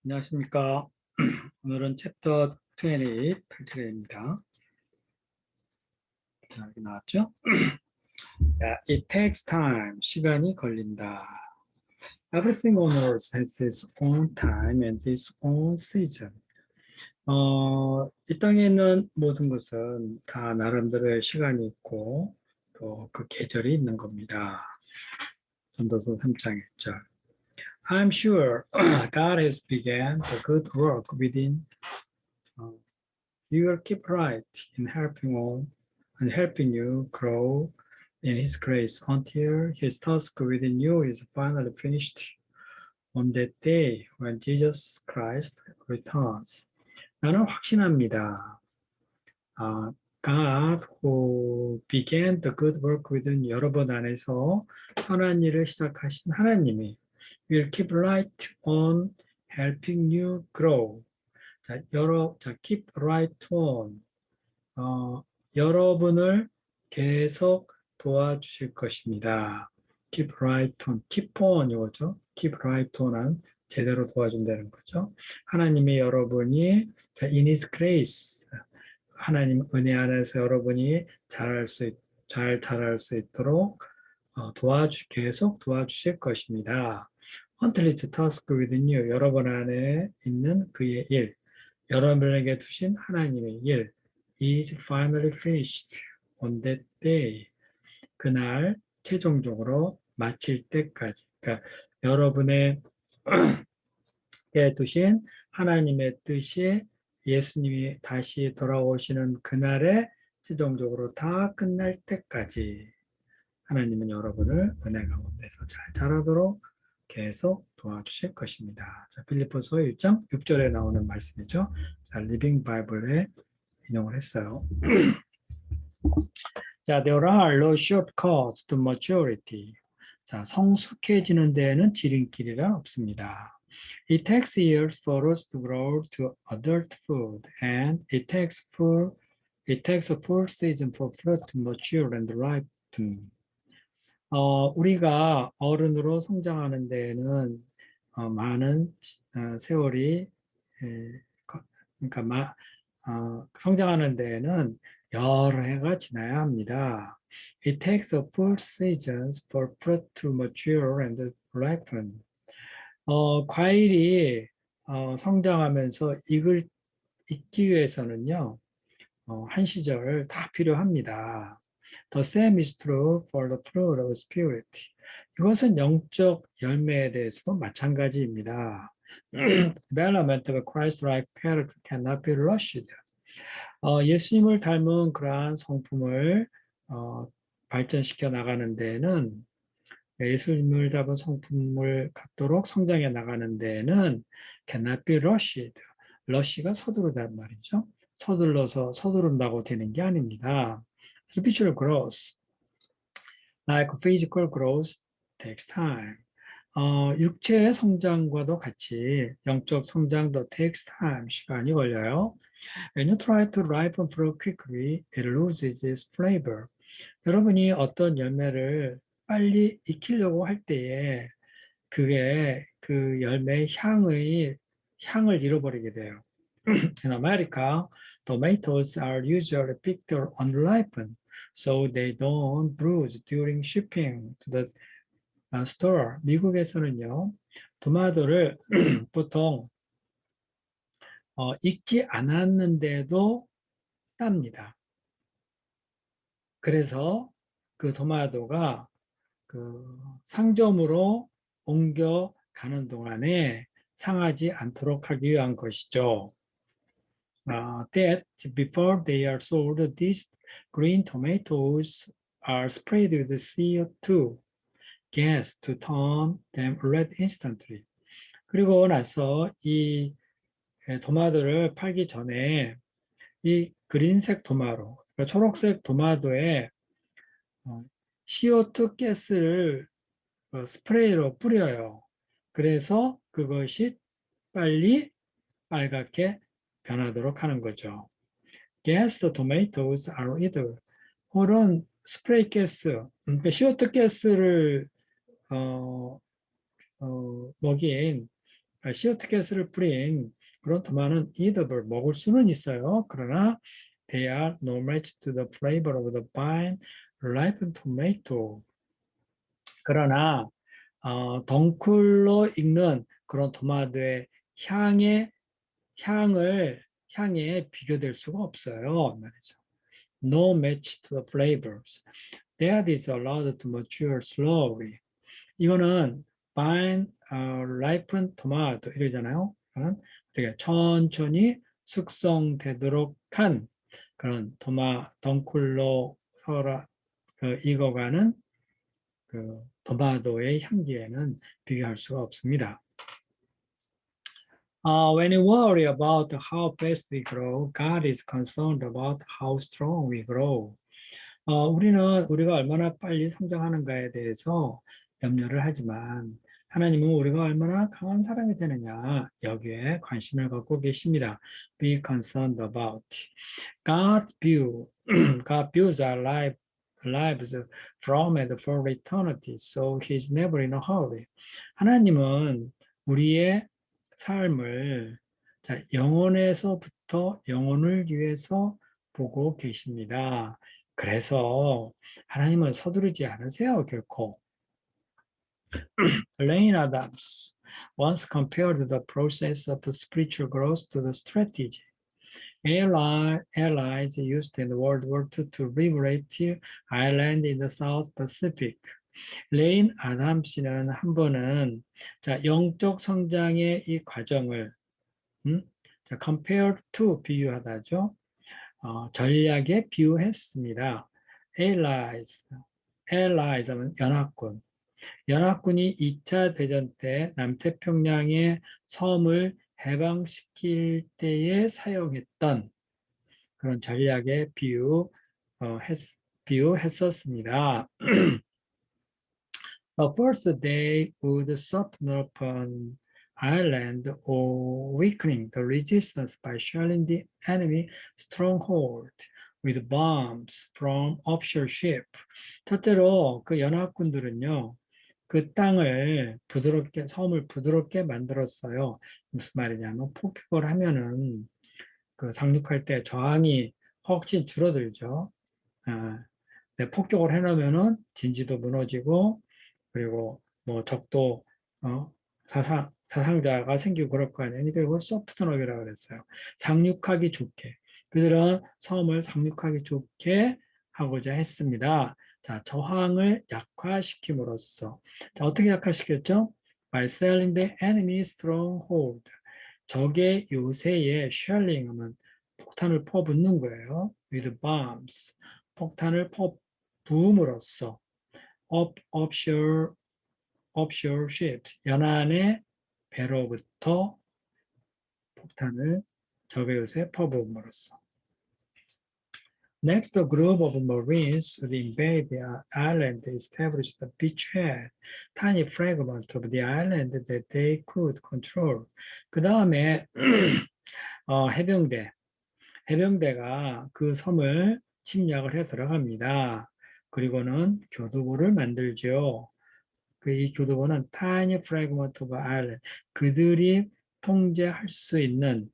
안녕하십니까. 오늘은 챕터 28 풀트레입니다. 자, 여기 나왔죠? 자, it takes time. 시간이 걸린다. Everything on earth has its own time and its own season. 이 땅에 있는 모든 것은 다 나름대로의 시간이 있고 또 그 계절이 있는 겁니다. 전도서 3장 1절. I'm sure God has begun the good work within You will keep right in helping all and helping you grow in His grace until His task within you is finally finished on that day when Jesus Christ returns. 나는 확신합니다. God who began the good work within 여러분 안에서 선한 일을 시작하신 하나님이 will keep right on helping you grow. 자, keep right on. 여러분을 계속 도와주실 것입니다. keep right on, keep on 이거죠. keep right on은 제대로 도와준다는 거죠. 하나님이 여러분이 in His grace, 하나님 은혜 안에서 여러분이 잘 자랄 수 있도록 계속 도와주실 것입니다. Until its task within you, 여러분 안에 있는 그의 일, 여러분에게 두신 하나님의 일, is finally finished on that day. 그날 최종적으로 마칠 때까지. 그러니까 여러분에게 두신 하나님의 뜻이 예수님이 다시 돌아오시는 그날에 최종적으로 다 끝날 때까지 하나님은 여러분을 은혜 가운데서 잘 자라도록 계속 도와주실 것입니다. 자, 빌립보서 1장 6절에 나오는 말씀이죠. 자, 리빙 바이블에 인용을 했어요. 자, there are no shortcuts to maturity. 자, 성숙해지는 데에는 지름길이란 없습니다. It takes years for us to grow to adulthood, and it takes a full season for fruit to mature and ripen. 우리가 어른으로 성장하는 데에는 많은 세월이 그러니까 성장하는 데에는 여러 해가 지나야 합니다. It takes a full seasons for fruit to mature and ripen. 과일이 성장하면서 익기 위해서는요, 한 시절 다 필요합니다. The same is true for the fruit of spirit. 이것은 영적 열매에 대해서도 마찬가지입니다. Development of Christ-like character cannot be rushed. 예수님을 닮은 그러한 성품을 발전시켜 나가는 데에는 예수님을 닮은 성품을 갖도록 성장해 나가는 데에는 cannot be rushed. rush가 서두르다는 말이죠. 서두른다고 되는 게 아닙니다. Spiritual growth, like physical growth, takes time. 육체의 성장과도 같이 영적 성장도 takes time, 시간이 걸려요. When you try to ripen fruit quickly, it loses its flavor. 여러분이 어떤 열매를 빨리 익히려고 할 때에 그게 그 열매의 향을 잃어버리게 돼요. In America, tomatoes are usually picked unripened, so they don't bruise during shipping to the store. 미국에서는요, 토마토를 보통 익지 않았는데도 땁니다. 그래서 그 토마토가 그 상점으로 옮겨가는 동안에 상하지 않도록 하기 위한 것이죠. That before they are sold, these green tomatoes are sprayed with CO2 gas to turn them red instantly. 그리고 나서 이 토마토를 팔기 전에 이 그린색 토마토, 그러니까 초록색 토마토에 CO2 가스를 스프레이로 뿌려요. 그래서 그것이 빨리 빨갛게 변하도록 하는 거죠. Gassed tomatoes are either 그런 스프레이 가스, 그러니까 CO2 가스를 먹인 시어트가스를 뿌린 그런 토마토는 edible, 먹을 수는 있어요. 그러나 they are no match to the flavor of the vine ripened tomato. 그러나 덩쿨로 익는 그런 토마토의 향의 향에 비교될 수가 없어요. 말이죠. No match to the flavors. That is allowed to mature slowly. 이거는 vine ripened tomato 이러잖아요. 되게 천천히 숙성되도록 한 그런 덩쿨로 익어가는 그 토마토의 향기에는 비교할 수가 없습니다. When you worry about how fast we grow, God is concerned about how strong we grow. 우리가 얼마나 빨리 성장하는가에 대해서 염려를 하지만 하나님은 우리가 얼마나 강한 사람이 되느냐 여기에 관심을 갖고 계십니다. Be concerned about God's view. God views our lives from and for eternity, so He's never in a hurry. 하나님은 우리의 삶을 영원에서부터 영원을 위해서 보고 계십니다. 그래서 하나님은 서두르지 않으세요, 결코. Lane Adams once compared the process of spiritual growth to the strategy Allies used in World War II to liberate Ireland in the South Pacific. 레인 아담스는 한 번은 영적 성장의 이 과정을 compare to 비유하다죠. 전략에 비유했습니다. Allies 하면 연합군. 연합군이 2차 대전 때 남태평양의 섬을 해방시킬 때에 사용했던 그런 전략에 비유했었습니다. The first day would soften upon Ireland or weakening the resistance by shelling the enemy stronghold with bombs from offshore ship. 첫째로 그 연합군들은요, 그 땅을 섬을 부드럽게 만들었어요. 무슨 말이냐면 폭격을 하면은 그 상륙할 때 저항이 훨씬 줄어들죠. 폭격을 해놓으면은 진지도 무너지고 그리고 뭐 적도 사상자가 생기고 그럴 거 아니에요. 그러니까 이걸 소프트너비라고 그랬어요. 상륙하기 좋게. 그들은 섬을 상륙하기 좋게 하고자 했습니다. 자, 저항을 약화시킴으로써. 자, 어떻게 약화시켰죠? By selling the enemy stronghold. 적의 요새에 shelling 하면 폭탄을 퍼붓는 거예요. With bombs. 폭탄을 부음으로써 offshore ships, 연안의 배로부터 폭탄을 적의 요새에 퍼부음으로써. Next, a group of Marines would invade the island to establish the beachhead, tiny fragment of the island that they could control. 그 다음에 해병대가 그 섬을 침략을 해 들어갑니다. 그리고는 교두보를 만들죠. 이 교두보는 tiny fragment of island, 그들이 통제할 수 있는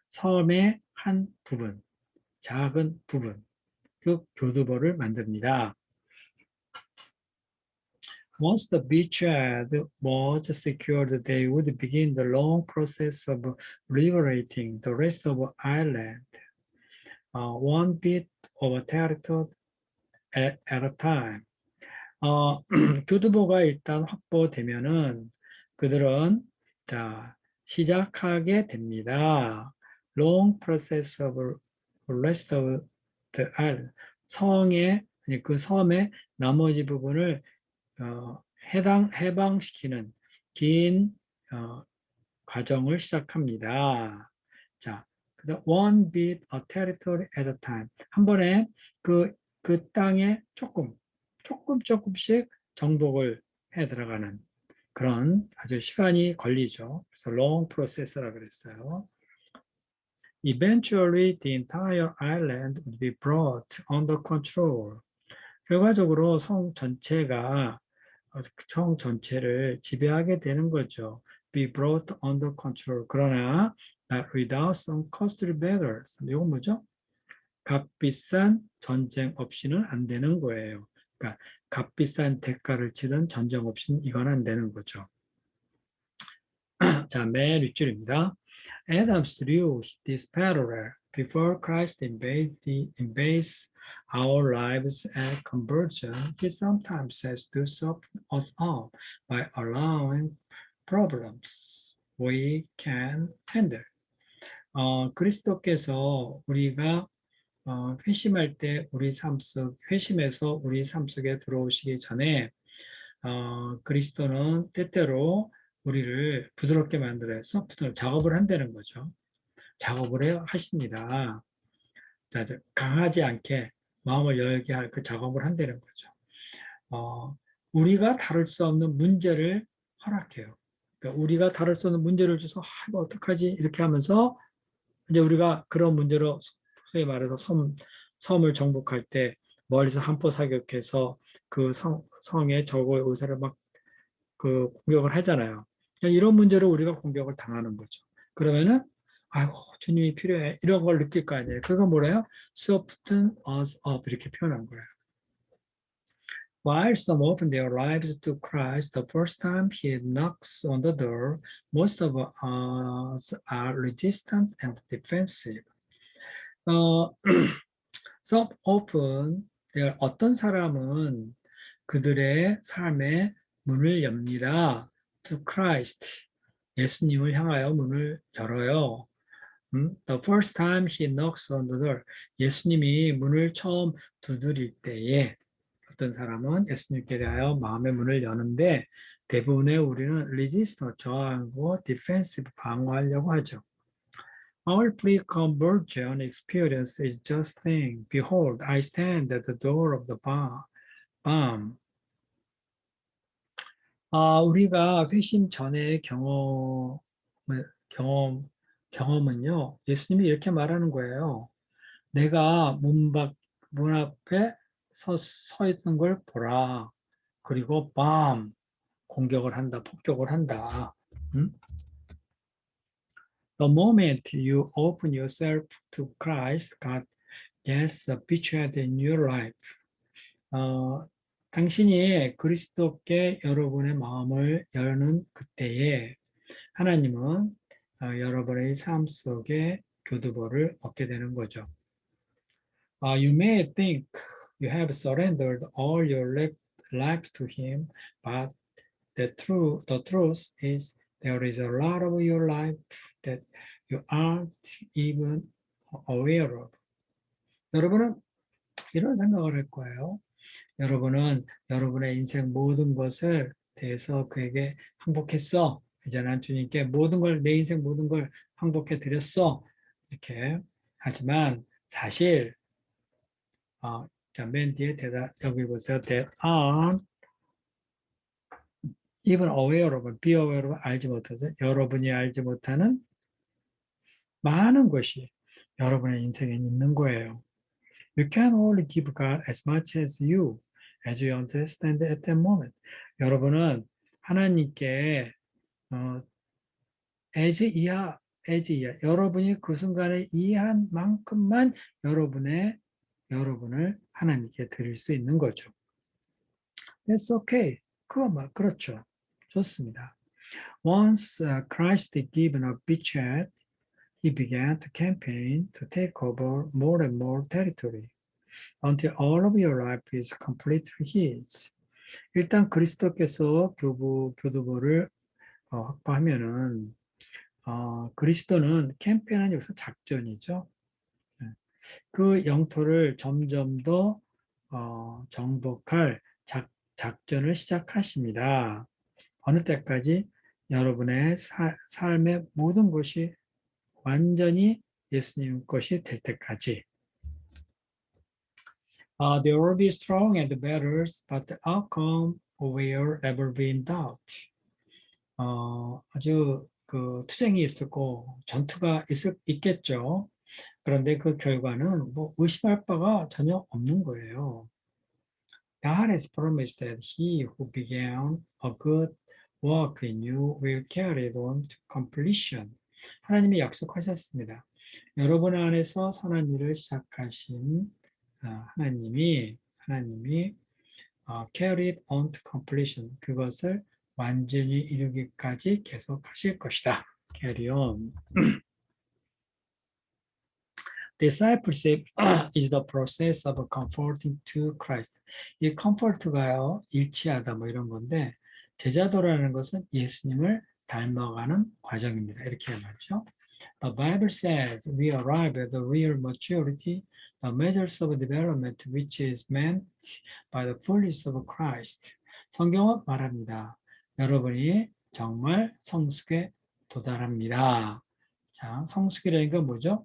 섬의 한 부분, 작은 부분, 그 교두보를 만듭니다. Once the beachhead was secured, they would begin the long process of liberating the rest of the island, one bit of territory at a time. 교두보가 일단 확보되면은 그들은 시작하게 됩니다. Long process of rest of the island. 그 섬의 나머지 부분을 해방시키는 긴 과정을 시작합니다. 자, one bit of territory at a time. 한 번에 그 땅에 조금씩 정복을 해 들어가는 그런 아주 시간이 걸리죠. 그래서 long process라고 그랬어요. Eventually, the entire island would be brought under control. 결과적으로 성 전체를 지배하게 되는 거죠. be brought under control. 그러나 without some costly battles. 이건 뭐죠? 값비싼 전쟁 없이는 안 되는 거예요. 그러니까 값비싼 대가를 치른 전쟁 없이는 이건 안 되는 거죠. 자, 맨 윗줄입니다. Adams drew this parallel. Before Christ invades our lives at conversion, he sometimes says to soften us up by allowing problems we can handle. 그리스도께서 우리가 회심할 때 회심해서 우리 삶 속에 들어오시기 전에 그리스도는 때때로 우리를 부드럽게 만들어서 소프트웨어 작업을 한다는 거죠. 작업을 하십니다. 자, 강하지 않게 마음을 열게 할 그 작업을 한다는 거죠. 우리가 다룰 수 없는 문제를 허락해요. 그러니까 우리가 다룰 수 없는 문제를 줘서 이거 어떡하지? 이렇게 하면서 이제 우리가 그런 문제로 소위 말해서 섬을 정복할 때 멀리서 한포 사격해서 그 성의 적의 의사를 막 그 공격을 하잖아요. 이런 문제로 우리가 공격을 당하는 거죠. 그러면은 아이고 주님이 필요해 이런 걸 느낄 거 아니에요. 그거 뭐래요? Soften us up 이렇게 표현한 거예요. While some open their lives to Christ the first time He knocks on the door, most of us are resistant and defensive. Some open 어떤 사람은 그들의 삶의 문을 엽니다. To Christ. 예수님을 향하여 문을 열어요. The first time he knocks on the door. 예수님이 문을 처음 두드릴 때에 어떤 사람은 예수님께 대하여 마음의 문을 여는데 대부분의 우리는 resist, 저항하고 defensive, 방어하려고 하죠. Our pre-conversion experience is just saying, Behold, I stand at the door of the bomb. 우리가 회심 전의 경험은요, 예수님이 이렇게 말하는 거예요. 내가 문 앞에 서 있는 걸 보라. 그리고 공격을 한다, 폭격을 한다. The moment you open yourself to Christ, God gets featured in your life. 당신이 그리스도께 여러분의 마음을 여는 그때에 하나님은 여러분의 삶 속에 교두보를 얻게 되는 거죠. You may think you have surrendered all your life to Him, but the truth is there is a lot of your life that you aren't even aware of. 여러분은 이런 생각을 할 거예요. 여러분은 여러분의 인생 모든 것을 대해서 그에게 항복했어. 이제 난 주님께 내 인생 모든 걸 항복해 드렸어. 이렇게 하지만 사실 자, 맨 뒤에 여기 보세요. That aren't even aware of, be aware of, 알지 못하죠. 여러분이 알지 못하는 많은 것이 여러분의 인생에 있는 거예요. You can only give God as much as you understand at that moment. 여러분은 하나님께 as 이하, 여러분이 그 순간에 이해한 만큼만 여러분을 하나님께 드릴 수 있는 거죠. That's okay. 그렇죠. 좋습니다. Once Christ given a beachhead, he began to campaign to take over more and more territory until all of your life is completely his. 일단 그리스도께서 교두보를 확보하면은 그리스도는 캠페인은 여기서 작전이죠. 그 영토를 점점 더 정복할 작전을 시작하십니다. 어느 때까지 여러분의 삶의 모든 것이 완전히 예수님 것이 될 때까지. They will be strong and battles, but the outcome will never be in doubt. 아주 그 투쟁이 있었고 전투가 있겠죠. 그런데 그 결과는 뭐 의심할 바가 전혀 없는 거예요. God has promised that He who began a good work in you will carry it on to completion. 하나님이 약속하셨습니다. 여러분 안에서 선한 일을 시작하신 하나님이 carry it on to completion. 그것을 완전히 이루기까지 계속하실 것이다. carry on. Discipleship is the process of conforming to Christ. 이 comfort가요, 일치하다 뭐 이런 건데 제자도라는 것은 예수님을 닮아가는 과정입니다. 이렇게 말이죠. The Bible says we arrive at the real maturity, the measures of development which is meant by the fullness of Christ. 성경은 말합니다. 여러분이 정말 성숙에 도달합니다. 자, 성숙이라는 건 뭐죠?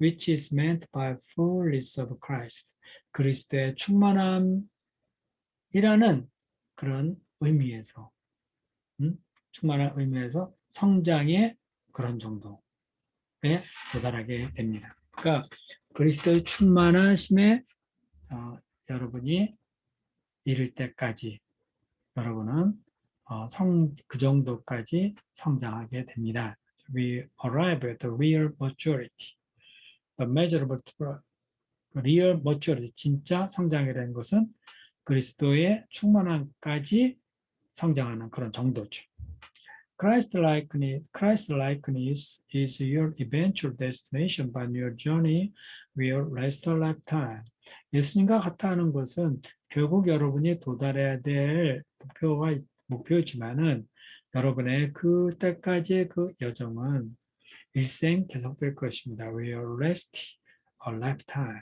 which is meant by fullness of Christ. 그리스도의 충만함이라는 그런 의미에서, 충만한 의미에서 성장의 그런 정도에 도달하게 됩니다. 그러니까 그리스도의 충만하심에 여러분이 이를 때까지 여러분은 그 정도까지 성장하게 됩니다. We arrive at the real maturity. The measurable real maturity, 진짜 성장이라는 것은 그리스도의 충만함까지 성장하는 그런 정도죠. Christ-likeness is your eventual destination, but your journey will last a lifetime. 예수님과 같아하는 것은 결국 여러분이 도달해야 될 목표이지만은 여러분의 그때까지의 그 여정은 일생 계속될 것입니다. Will last a lifetime.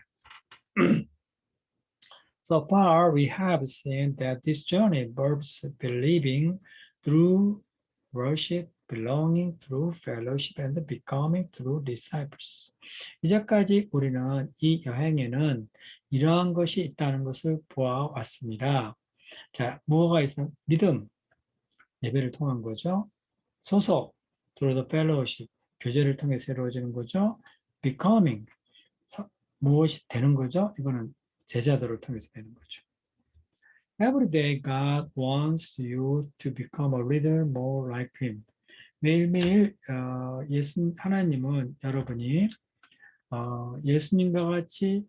So far, we have seen that this journey involves believing through worship, belonging through fellowship, and becoming through disciples. 이제까지 우리는 이 여행에는 이러한 것이 있다는 것을 보아왔습니다. 자, 뭐가 있어? 믿음, 예배를 통한 거죠. 소속, through the fellowship, 교제를 통해서 이루어지는 거죠. becoming, 무엇이 되는 거죠? 이거는 제자들을 통해서 되는 거죠. Every day God wants you to become a little more like Him. 매일매일 하나님은 여러분이 예수님과 같이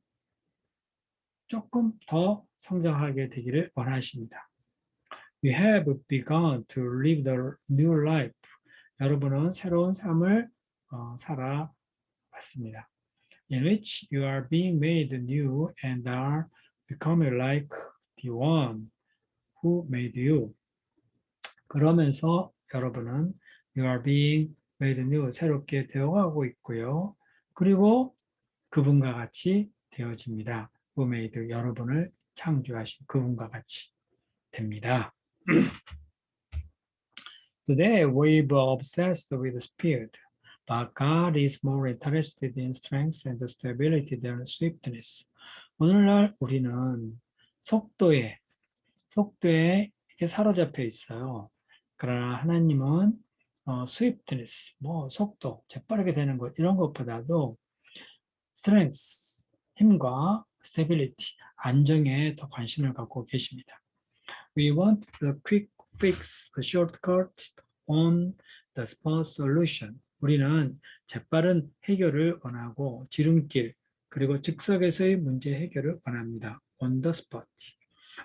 조금 더 성장하게 되기를 원하십니다. You have begun to live the new life. 여러분은 새로운 삶을 살아왔습니다. In which you are being made new and are becoming like the one who made you. 그러면서 여러분은 you are being made new, 새롭게 되어가고 있고요. 그리고 그분과 같이 되어집니다. who made, 여러분을 창조하신 그분과 같이 됩니다. Today we're obsessed with speed, but God is more interested in strength and stability than swiftness. 오늘날 우리는 속도에 이렇게 사로잡혀 있어요. 그러나 하나님은 swiftness, 속도, 재빠르게 되는 것 이런 것보다도 strength, 힘과 stability, 안정에 더 관심을 갖고 계십니다. We want the quick fix, the shortcut on the spot solution. 우리는 재빠른 해결을 원하고 지름길 그리고 즉석에서의 문제 해결을 원합니다. On the spot.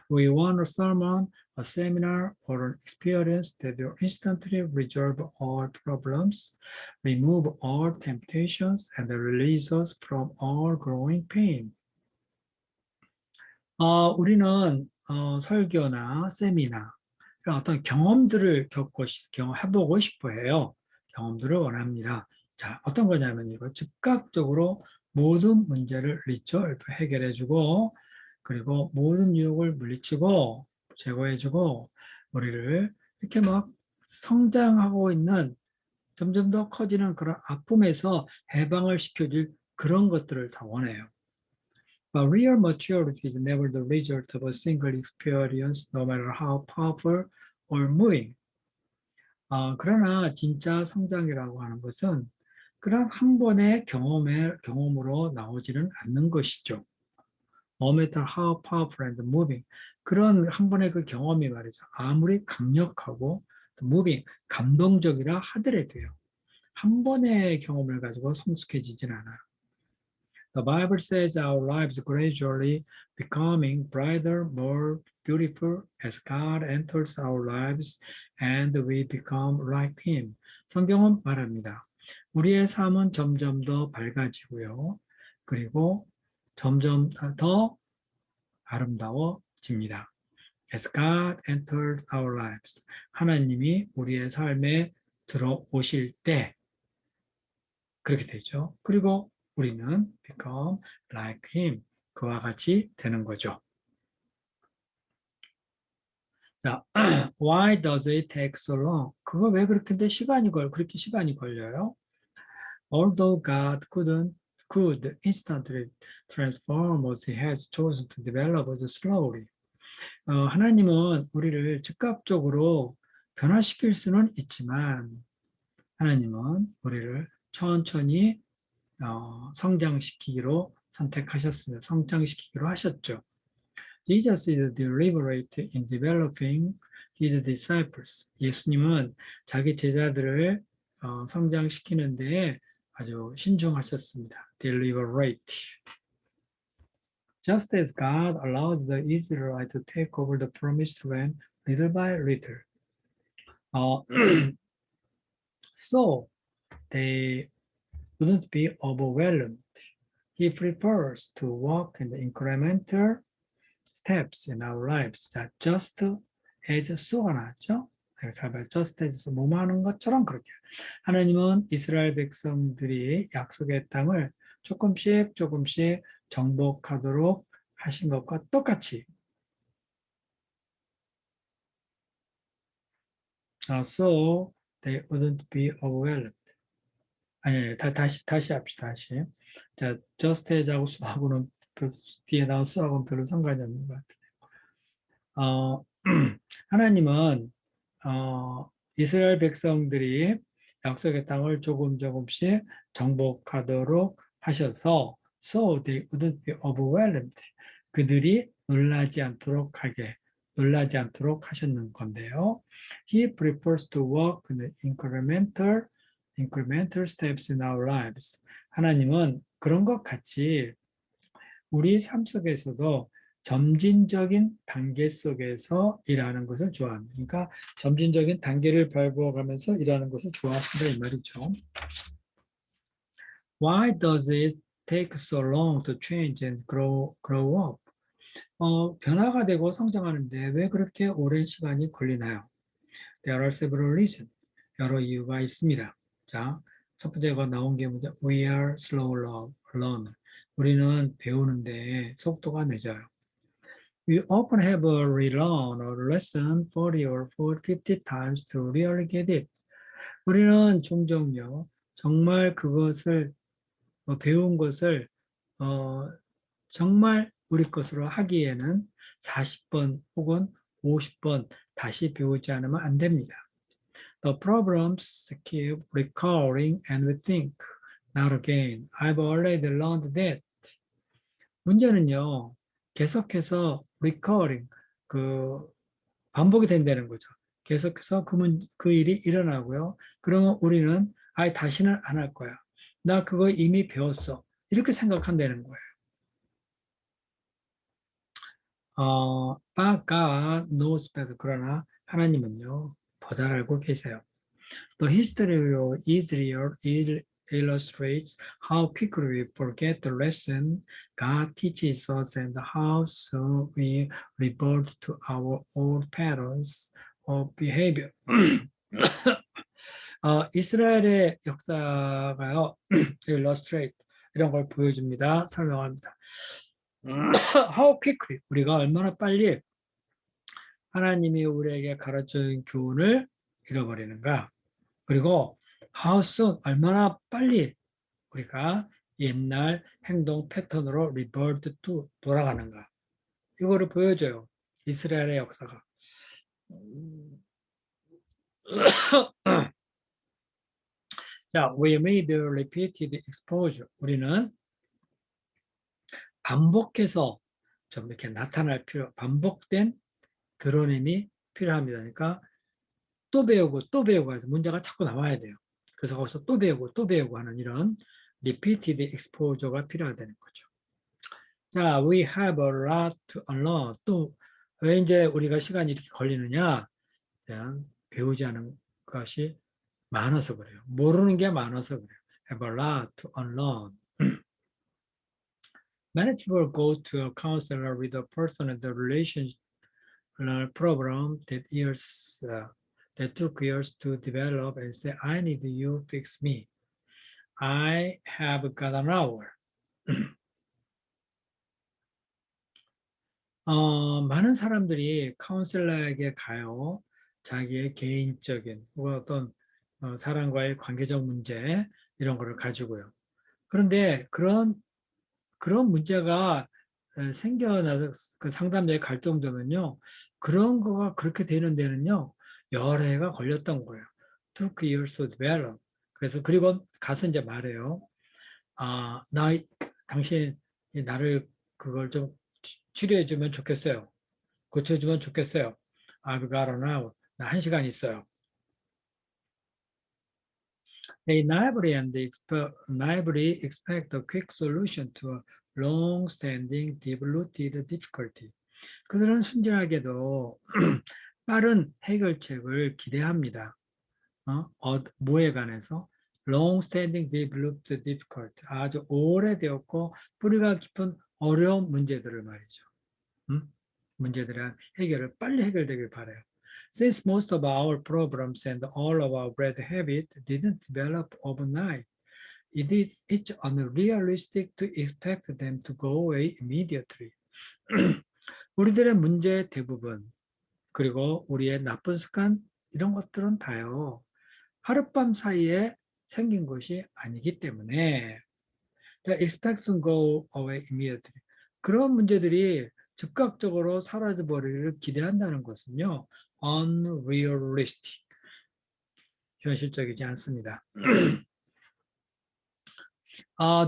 We want a sermon, a seminar, or an experience that will instantly resolve all problems, remove all temptations, and release us from all growing pain. 우리는 설교나 세미나 어떤 경험들을 경험해보고 싶어 해요. 경험들을 원합니다. 자, 어떤 거냐면 이거 즉각적으로 모든 문제를 리solve, 해결해주고 그리고 모든 유혹을 물리치고 제거해주고 우리를 이렇게 막 성장하고 있는 점점 더 커지는 그런 아픔에서 해방을 시켜줄 그런 것들을 다 원해요. But real maturity is never the result of a single experience, no matter how powerful or moving. 그러나 진짜 성장이라고 하는 것은 그런 한 번의 경험으로 나오지는 않는 것이죠. No matter how powerful and moving. 그런 한 번의 그 경험이 말이죠. 아무리 강력하고 moving, 감동적이라 하더라도요. 한 번의 경험을 가지고 성숙해지진 않아요. The Bible says our lives gradually becoming brighter, more beautiful as God enters our lives and we become like Him. 성경은 말합니다. 우리의 삶은 점점 더 밝아지고요. 그리고 점점 더 아름다워집니다. As God enters our lives. 하나님이 우리의 삶에 들어오실 때 그렇게 되죠. 그리고 우리는 become like him. 그와 같이 되는 거죠. 자, why does it take so long? 그거 왜 그렇게 그렇게 시간이 걸려요? Although God could instantly transform us, he has chosen to develop us slowly. 하나님은 우리를 즉각적으로 변화시킬 수는 있지만 하나님은 우리를 천천히 성장시키기로 선택하셨어요. 성장시키기로 하셨죠. Jesus is deliberate in developing his disciples. 예수님은 자기 제자들을 성장시키는 데에 아주 신중하셨습니다. Deliberate. Just as God allowed the Israelites to take over the promised land little by little. So they wouldn't be overwhelmed. He prefers to walk in the incremental steps in our lives. 자, just as 수가 나왔죠? 잘 봐요. just as 뭐뭐 하는 것처럼 그렇게. 하나님은 이스라엘 백성들이 약속의 땅을 조금씩 정복하도록 하신 것과 똑같이 so they wouldn't be overwhelmed. 아니, 다시 합시다, 다시. 자, just as하고 수하고는 뒤에 나온 수하고는 별로 상관이 없는 것 같아요. 하나님은, 이스라엘 백성들이 약속의 땅을 조금씩 정복하도록 하셔서, so they wouldn't be overwhelmed. 그들이 놀라지 않도록 하셨는 건데요. He prefers to walk in the incremental steps in our lives. 하나님은 그런 것 같이 우리 삶 속에서도 점진적인 단계 속에서 일하는 것을 좋아합니다. 그러니까 점진적인 단계를 밟아가면서 일하는 것을 좋아하신다 이 말이죠. Why does it take so long to change and grow up? 변화가 되고 성장하는데 왜 그렇게 오랜 시간이 걸리나요? There are several reasons. 여러 이유가 있습니다. 자, 첫 번째가 나온 게 뭐죠? We are slow learner. 우리는 배우는데 속도가 늦어요. We often have to relearn a lesson 40 or 50 times to really get it. 우리는 종종요, 정말 그것을 배운 것을 정말 우리 것으로 하기에는 40번 혹은 50번 다시 배우지 않으면 안 됩니다. The problems keep recurring and we think, not again. I've already learned that. 문제는요, 계속해서 recurring, 반복이 된다는 거죠. 계속해서 그 일이 일어나고요. 그러면 우리는 다시는 안 할 거야. 나 그거 이미 배웠어. 이렇게 생각한다는 거예요. But God knows better. 그러나 하나님은요, 더 잘 알고 계세요. The history of Israel illustrates how quickly we forget the lesson God teaches us and how soon we revert to our old patterns of behavior. 이스라엘의 역사가요, illustrate 이런 걸 보여줍니다. 설명합니다. How quickly 우리가 얼마나 빨리 하나님이 우리에게 가르쳐준 교훈을 잃어버리는가? 그리고 how soon 얼마나 빨리 우리가 옛날 행동 패턴으로 revert to 돌아가는가? 이거를 보여줘요. 이스라엘의 역사가. 자, we made repeated exposure. 우리는 반복해서 좀 이렇게 반복된 드러냄이 필요합니다. 그러니까 또 배우고 또 배우고 해서 문제가 자꾸 나와야 돼요. 그래서 거기서 또 배우고 하는 이런 repeated exposure가 필요하다는 거죠. 자, we have a lot to unlearn. 또 왜 이제 우리가 시간이 이렇게 걸리느냐? 대한 배우지 않은 것이 많아서 그래요. 모르는 게 많아서 그래요. Have a lot to unlearn. Many people go to a counselor with a personal relationship problem that took years to develop and say, I need you fix me. I have got an hour. 많은 사람들이 카운셀러에게 가요. 자기의 개인적인 혹은 어떤 사람과의 관계적 문제 이런 거를 가지고요. 그런데 그런 문제가 생겨나서 그 상담자의 갈 정도면요. 그런 거가 그렇게 되는 데는요. 여러 해가 걸렸던 거예요. Took years to develop. 그래서 그리고 가서 이제 말해요. 당신 나를 그걸 좀 치료해 주면 좋겠어요. 고쳐주면 좋겠어요. I've got an hour. 나 1시간 있어요. A naively expect a quick solution to a long-standing deep-rooted difficulty. 그들은 순진하게도 빠른 해결책을 기대합니다. 뭐에 관해서? Long-standing deep-rooted difficulty. 아주 오래되었고 뿌리가 깊은 어려운 문제들을 말이죠. 문제들의 해결을 빨리 해결되길 바라요. Since most of our problems and all of our bad habits didn't develop overnight, it's unrealistic to expect them to go away immediately. 우리들의 문제의 대부분, 그리고 우리의 나쁜 습관, 이런 것들은 다요. 하룻밤 사이에 생긴 것이 아니기 때문에 expect to go away immediately. 그런 문제들이 즉각적으로 사라져버리기를 기대한다는 것은요. unrealistic. 현실적이지 않습니다.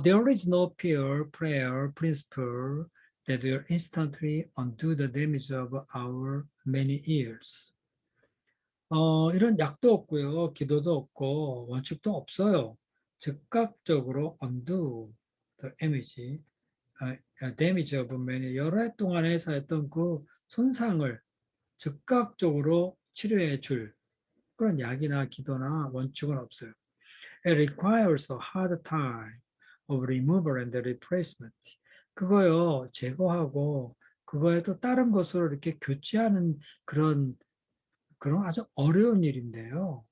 There is no pure prayer principle that will instantly undo the damage of our many years. 이런 약도 없고요. 기도도 없고 원칙도 없어요. 즉각적으로 undo the damage of many 여러 해 동안에 쌓였던 그 손상을 즉각적으로 치료해 줄 그런 약이나 기도나 원칙은 없어요. It requires a hard time of removal and replacement. 그거요, 제거하고 그거에 또 다른 것으로 이렇게 교체하는 그런 아주 어려운 일인데요.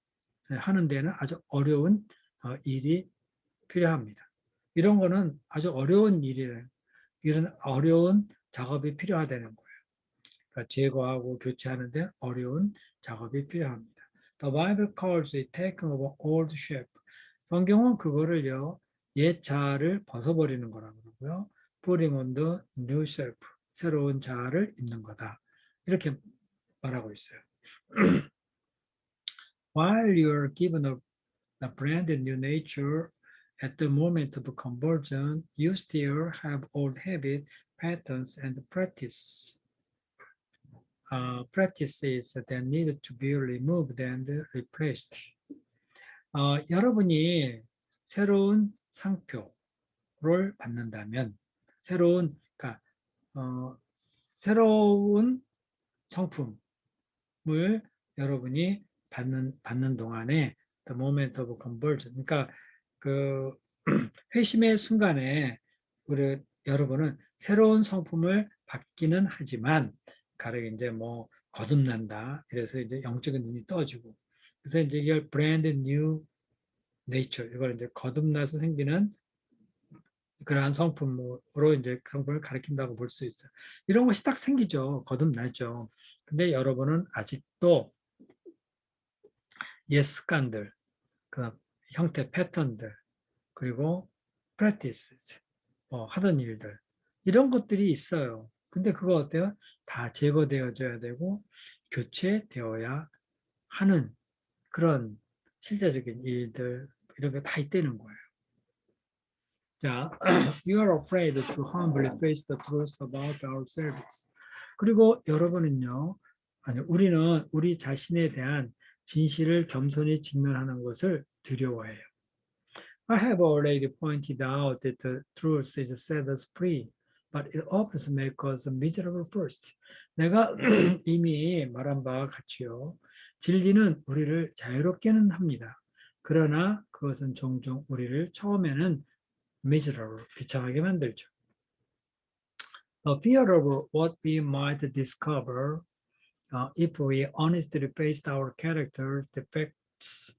하는 데는 아주 어려운 일이 필요합니다. 이런 거는 아주 어려운 일이에요. 이런 어려운 작업이 필요하다는 거예요. 그러니까 제거하고 교체하는데 어려운 작업이 필요합니다. The Bible calls it taking of an old sheep. 성경은 그거를요, 옛 자아를 벗어버리는 거라고 그러고요. Putting on the new self. 새로운 자아를 입는 거다. 이렇게 말하고 있어요. While you're given a brand new nature at the moment of conversion, you still have old habits, patterns, and practices that need to be removed and replaced. 여러분이 새로운 상표를 받는다면, 그러니까 새로운 성품을 여러분이 받는 동안에 the moment of conversion, 그러니까 그 회심의 순간에 여러분은 새로운 성품을 받기는 하지만 가령 이제 뭐 거듭난다. 이래서 이제 영적인 눈이 떠지고 그래서 이제 이걸 brand new nature 이걸 이제 거듭나서 생기는 그러한 성품으로 이제 성품을 가리킨다고 볼 수 있어요. 이런 것이 딱 생기죠. 거듭나죠. 근데 여러분은 아직도 옛 습관들, 그 형태 패턴들, 그리고 practices, 하던 일들, 이런 것들이 있어요. 근데 그거 어때요? 다 제거되어져야 되고 교체되어야 하는 그런 실제적인 일들, 이런 게 다 있다는 거예요. 자, you are afraid to humbly face the truth about ourselves. 그리고 여러분은요, 우리는 우리 자신에 대한 진실을 겸손히 직면하는 것을 두려워해요. I have already pointed out that the truth is set us free, but it often makes us miserable first. 내가 이미 말한 바와 같이요. 진리는 우리를 자유롭게는 합니다. 그러나 그것은 종종 우리를 처음에는 miserable, 비참하게 만들죠. A fear of what we might discover if we honestly faced our character defects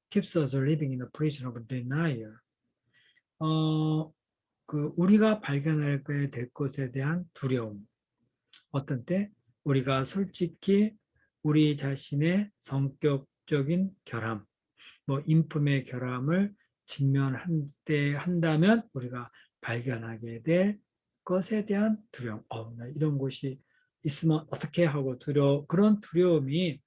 keeps us living in a prison of denial. 우리가 발견하게 될 것에 대한 두려움. 어떤 때 우리가 솔직히 우리 자신의 성격적인 결함, 인품의 결함을 한다면 우리가 발견하게 될 것에 대한 두려움. 나 이런 것이 있으면 어떻게 하고 그런 두려움이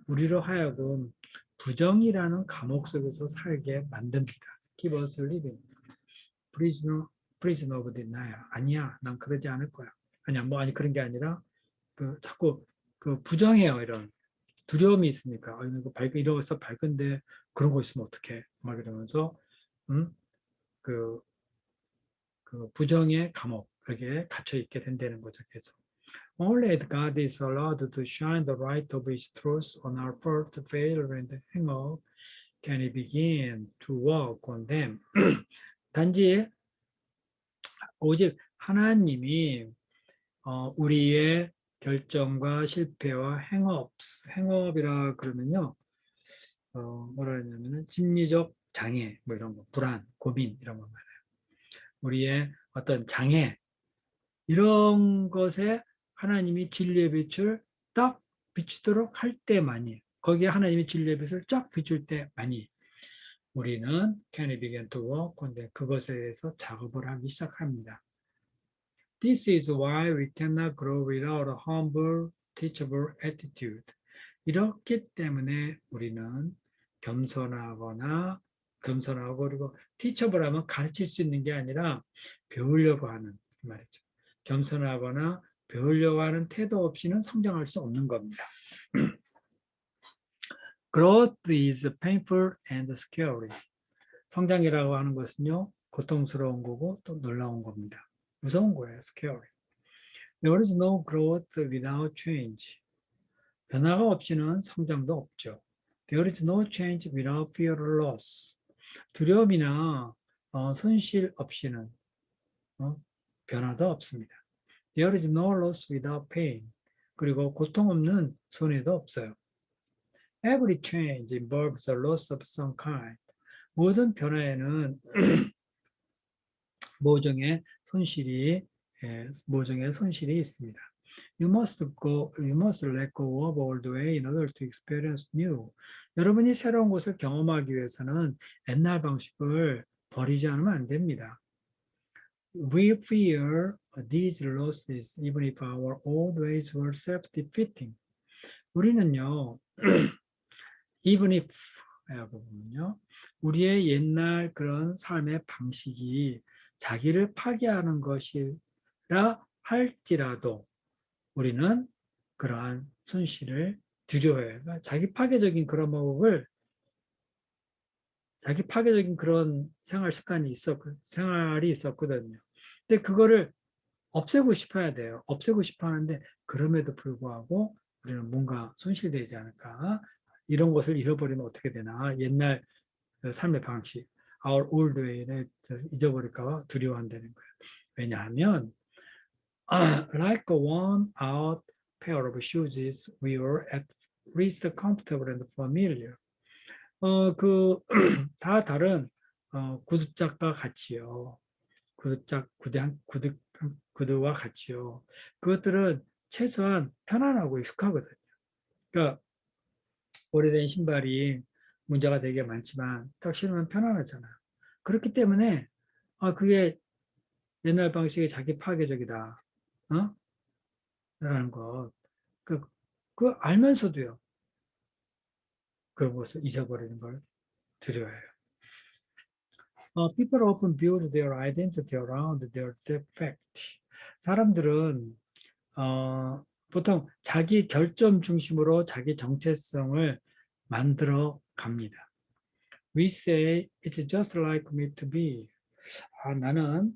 우리로 하여금 부정이라는 감옥 속에서 살게 만듭니다. Keep us living. Prison of denial. 아니야, 난 그러지 않을 거야. 아니야, 그런 게 아니라 자꾸 부정해요. 이런 두려움이 있으니까 이러면서 밝은데 그런 거 있으면 어떡해? 막 이러면서 그 부정의 감옥에 갇혀 있게 된다는 거죠. 계속. Only as God is allowed to shine the light of His truth on our first failure and hang-up can He begin to work on them. 단지 오직 하나님이 우리의 결정과 실패와 행업이라 그러면요, 뭐라 하냐면은 심리적 장애, 이런 거, 불안, 고민 이런 거 말해요. 우리의 어떤 장애 이런 것에 하나님이 진리의 빛을 딱 비추도록 할 때만이, 거기에 하나님이 진리의 빛을 쫙 비출 때만이 우리는 can begin to work on that, 그것에 대해서 작업을 하기 시작합니다. This is why we cannot grow without a humble, teachable attitude. 이렇기 때문에 우리는 겸손하고 그리고 teachable 하면 가르칠 수 있는 게 아니라 배우려고 하는 말이죠. 겸손하거나 배우려고 하는 태도 없이는 성장할 수 없는 겁니다. Growth is painful and scary. 성장이라고 하는 것은요, 고통스러운 거고 또 놀라운 겁니다. 무서운 거예요, scary. There is no growth without change. 변화가 없이는 성장도 없죠. There is no change without fear of loss. 두려움이나 손실 없이는 변화도 없습니다. There is no loss without pain. 그리고 고통 없는 손해도 없어요. Every change involves a loss of some kind. 모든 변화에는 모종의 손실이 있습니다. You must let go of old way in order to experience new. 여러분이 새로운 것을 경험하기 위해서는 옛날 방식을 버리지 않으면 안 됩니다. We fear these losses even if our old ways were self-defeating. 우리는요, even if 보면요, 우리의 옛날 그런 삶의 방식이 자기를 파괴하는 것이라 할지라도 우리는 그러한 손실을 두려워해요. 그러니까 자기 파괴적인 그런 생활이 있었거든요. 근데 그거를 없애고 싶어야 돼요. 없애고 싶어 하는데 그럼에도 불구하고 우리는 뭔가 손실되지 않을까? 이런 것을 잃어버리면 어떻게 되나? 옛날 삶의 방식, our old way를 잊어버릴까 봐 두려워한다는 거예요. 왜냐하면 like a worn-out pair of shoes, we were at least comfortable and familiar. 다 다른 구두짝과 같이요. 구두와 같이요. 그것들은 최소한 편안하고 익숙하거든요. 그러니까 오래된 신발이 문제가 되게 많지만 딱 신으면 편안하잖아요. 그렇기 때문에 그게 옛날 방식의 자기 파괴적이다. 라는 것. 그 알면서도요. 그런 것을 잊어버리는 걸 두려워해요. People often build their identity around their defect. 사람들은 보통 자기 결점 중심으로 자기 정체성을 만들어 갑니다. We say it's just like me to be. 나는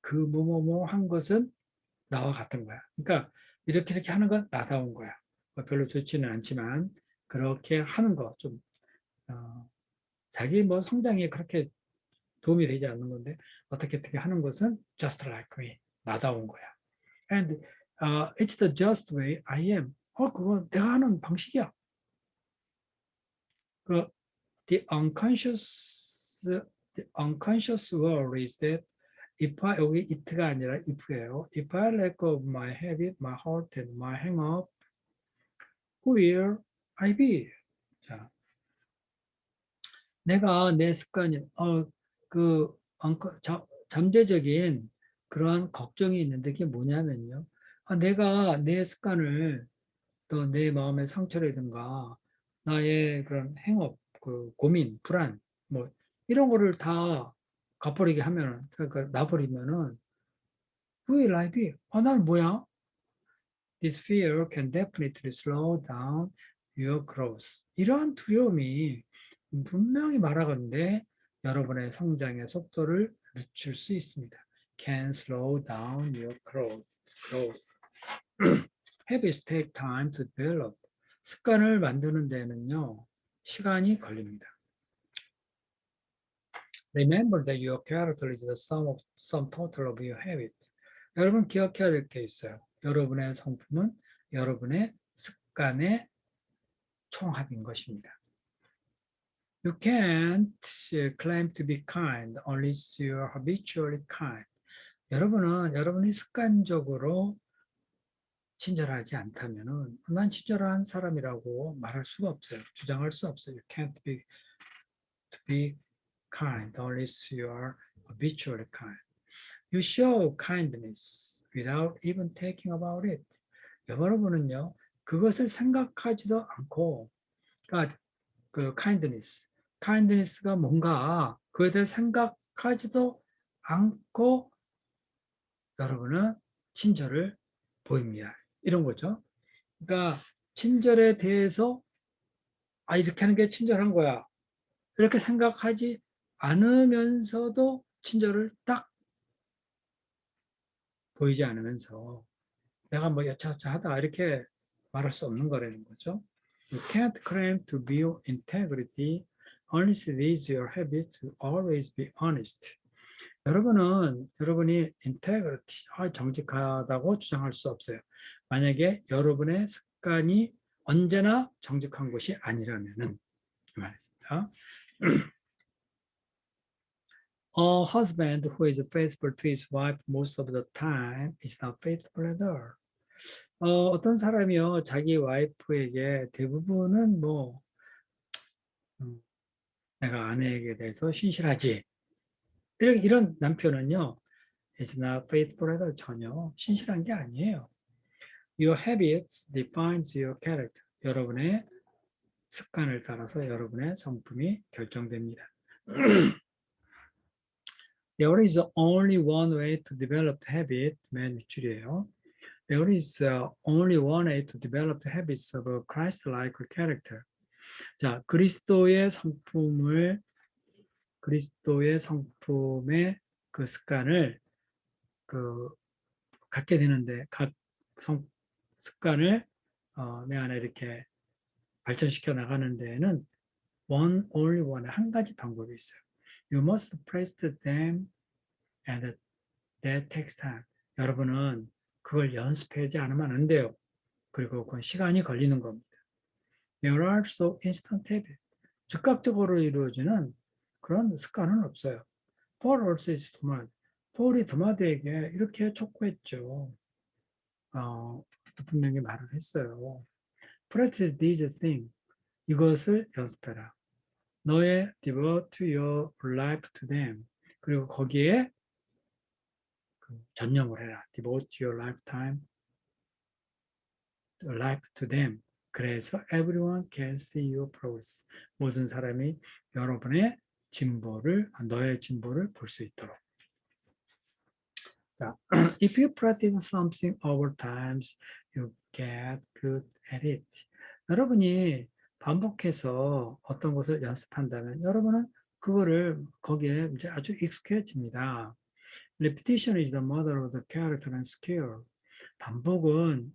그 뭐뭐뭐 한 것은 나와 같은 거야. 그러니까 이렇게 하는 건 나다운 거야. 별로 좋지는 않지만 그렇게 하는 거 좀 자기 뭐 성장에 그렇게 도움이 되지 않는 건데 어떻게 하는 것은 just like me. 나다운 거야. And it's the just way I am. 그거 내가 하는 방식이야. 그 the unconscious worry is that if I, 여기 it가 아니라 if예요. If I let go of my habit, my heart, and my hang-up, who will I be? 자, 내가 내 습관이, 잠재적인 그러한 걱정이 있는데 그게 뭐냐면요. 내가 내 습관을 또 내 마음의 상처라든가 나의 그런 행업, 그 고민, 불안, 뭐 이런 거를 다 갚아버리게 하면, 그러니까 놔버리면은 who will I be? 나는 뭐야? This fear can definitely slow down your growth. 이러한 두려움이 분명히 말하건대 여러분의 성장의 속도를 늦출 수 있습니다. Can slow down your growth. Habits take time to develop. 습관을 만드는 데는요, 시간이 걸립니다. Remember that your character is the sum total of your habit. 여러분 기억해야 될 게 있어요. 여러분의 성품은 여러분의 습관의 총합인 것입니다. You can't claim to be kind unless you are habitually kind. 여러분은 여러분이 습관적으로 친절하지 않다면은 난 친절한 사람이라고 말할 수가 없어요. 주장할 수 없어요. You can't be kind unless you are habitually kind. You show kindness without even thinking about it. 여러분은요, 그것을 생각하지도 않고, 그러니까 그 kindness가 뭔가 그것을 생각하지도 않고 여러분은 친절을 보입니다. 이런 거죠. 그러니까 친절에 대해서 이렇게 하는 게 친절한 거야. 이렇게 생각하지 않으면서도 친절을 딱 보이지 않으면서 내가 뭐 여차저차하다 이렇게 말할 수 없는 거라는 거죠. You can't claim to be integrity unless it is your habit to always be honest. 여러분이 integrity, 정직하다고 주장할 수 없어요. 만약에 여러분의 습관이 언제나 정직한 것이 아니라면은 그 말입니다. A husband who is faithful to his wife most of the time is not faithful at all. 어떤 사람이요, 자기 와이프에게 대부분은 내가 아내에게 대해서 신실하지. 이런 남편은요, is not faithful at all. 전혀 신실한 게 아니에요. Your habits defines your character. 여러분의 습관을 따라서 여러분의 성품이 결정됩니다. There is only one way to develop habit. 맨 밑줄이에요. There is only one way to develop the habits of a Christ-like character. 자, 그리스도의 성품의 그 습관을 갖게 되는데, 습관을 내 안에 이렇게 발전시켜 나가는 데에는 only one, 한 가지 방법이 있어요. You must practice them and that takes time. 여러분은 그걸 연습하지 않으면 안 돼요. 그리고 그건 시간이 걸리는 겁니다. There are so instant habits. 즉각적으로 이루어지는 그런 습관은 없어요. Paul also is Thomas. 폴이 도마드에게 이렇게 촉구했죠. 분명히 말을 했어요. Practice these things. 이것을 연습해라. 너의 devote your life to them. 그리고 거기에 전념을 해라. Devote your life to them. 그래서 everyone can see your progress. 모든 사람이 여러분의 너의 진보를 볼 수 있도록. 자, if you practice something over time, you get good at it. 여러분이 반복해서 어떤 것을 연습한다면 여러분은 그거를 거기에 이제 아주 익숙해집니다. Repetition is the mother of the character and skill. 반복은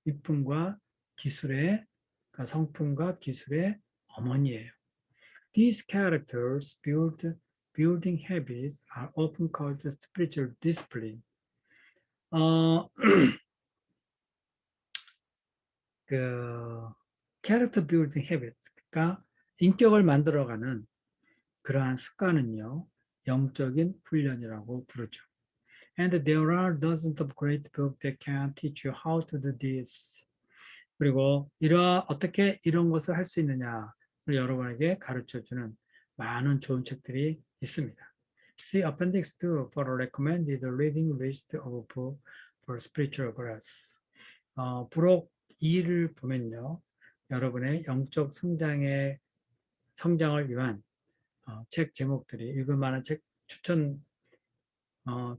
인품과 기술의, 그러니까 성품과 기술의 어머니예요. These characters building habits are often called spiritual discipline. 어, 그 character building habit, 그러니까 인격을 만들어가는 그러한 습관은요, 영적인 훈련이라고 부르죠. And there are dozens of great books that can teach you how to do this. 그리고 어떻게 이런 것을 할 수 있느냐를 여러분에게 가르쳐주는 많은 좋은 책들이 있습니다. See Appendix 2 for a recommended reading list of books for spiritual growth. 부록 2를 보면요, 여러분의 영적 성장을 위한 책 제목들이 읽을 만한 책 어,